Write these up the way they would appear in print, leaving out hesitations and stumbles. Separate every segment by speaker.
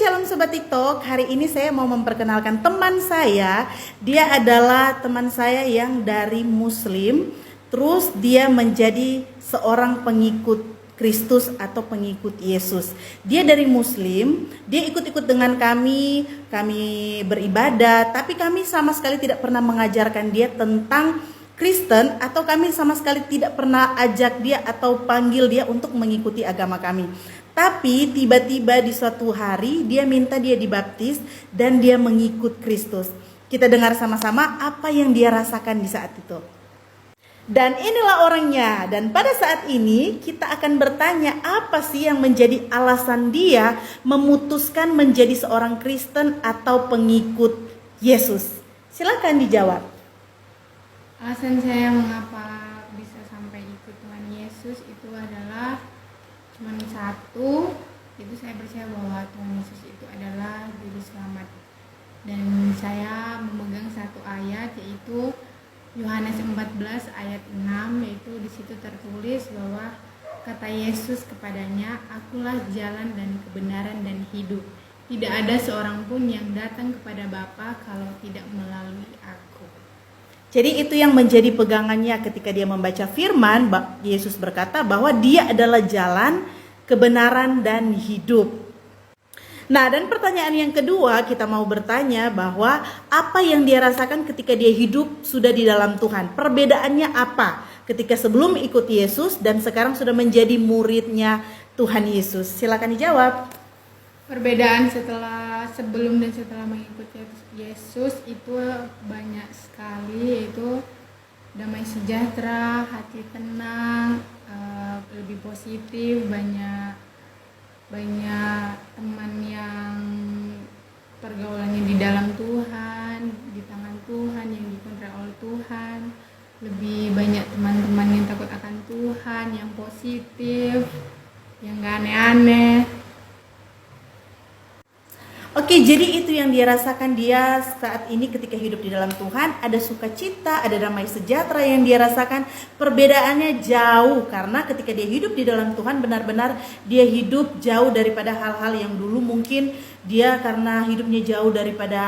Speaker 1: Shalom Sobat TikTok. Hari ini saya mau memperkenalkan teman saya. Dia adalah teman saya yang dari Muslim, terus dia menjadi seorang pengikut Kristus atau pengikut Yesus. Dia dari Muslim, dia ikut-ikut dengan kami beribadah, tapi kami sama sekali tidak pernah mengajarkan dia tentang Kristen, atau kami sama sekali tidak pernah ajak dia atau panggil dia untuk mengikuti agama kami. Tapi tiba-tiba di suatu hari dia minta dia dibaptis dan dia mengikut Kristus. Kita dengar sama-sama apa yang dia rasakan di saat itu. Dan inilah orangnya. Dan pada saat ini kita akan bertanya apa sih yang menjadi alasan dia memutuskan menjadi seorang Kristen atau pengikut Yesus. Silakan dijawab.
Speaker 2: Alasan saya mengapa bisa sampai ikut Tuhan Yesus itu adalah cuma satu, itu saya percaya bahwa Tuhan Yesus itu adalah juru selamat. Dan saya memegang satu ayat, yaitu Yohanes 14 ayat 6, yaitu di situ tertulis bahwa kata Yesus kepadanya, "Akulah jalan dan kebenaran dan hidup. Tidak ada seorang pun yang datang kepada Bapa kalau tidak melalui Aku."
Speaker 1: Jadi itu yang menjadi pegangannya ketika dia membaca firman. Yesus berkata bahwa dia adalah jalan, kebenaran, dan hidup. Nah, dan pertanyaan yang kedua kita mau bertanya bahwa apa yang dia rasakan ketika dia hidup sudah di dalam Tuhan. Perbedaannya apa ketika sebelum ikut Yesus dan sekarang sudah menjadi muridnya Tuhan Yesus? Silakan dijawab.
Speaker 2: Perbedaan sebelum dan setelah mengikuti Yesus itu banyak sekali, yaitu damai sejahtera, hati tenang, lebih positif, banyak teman yang pergaulannya di dalam Tuhan, di tangan Tuhan, yang dikontrol oleh Tuhan, lebih banyak teman-teman yang takut akan Tuhan, yang positif, yang gak aneh-aneh.
Speaker 1: Oke, jadi itu yang dia rasakan dia saat ini ketika hidup di dalam Tuhan. Ada sukacita, ada damai sejahtera yang dia rasakan. Perbedaannya jauh karena ketika dia hidup di dalam Tuhan benar-benar dia hidup jauh daripada hal-hal yang dulu mungkin dia karena hidupnya jauh daripada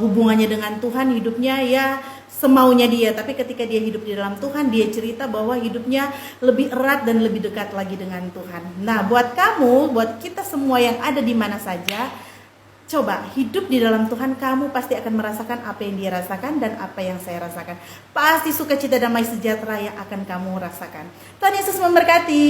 Speaker 1: hubungannya dengan Tuhan, hidupnya ya semaunya dia. Tapi ketika dia hidup di dalam Tuhan, dia cerita bahwa hidupnya lebih erat dan lebih dekat lagi dengan Tuhan. Nah, buat kamu, buat kita semua yang ada di mana saja, coba hidup di dalam Tuhan, kamu pasti akan merasakan apa yang dia rasakan dan apa yang saya rasakan. Pasti sukacita damai sejahtera yang akan kamu rasakan. Tuhan Yesus memberkati.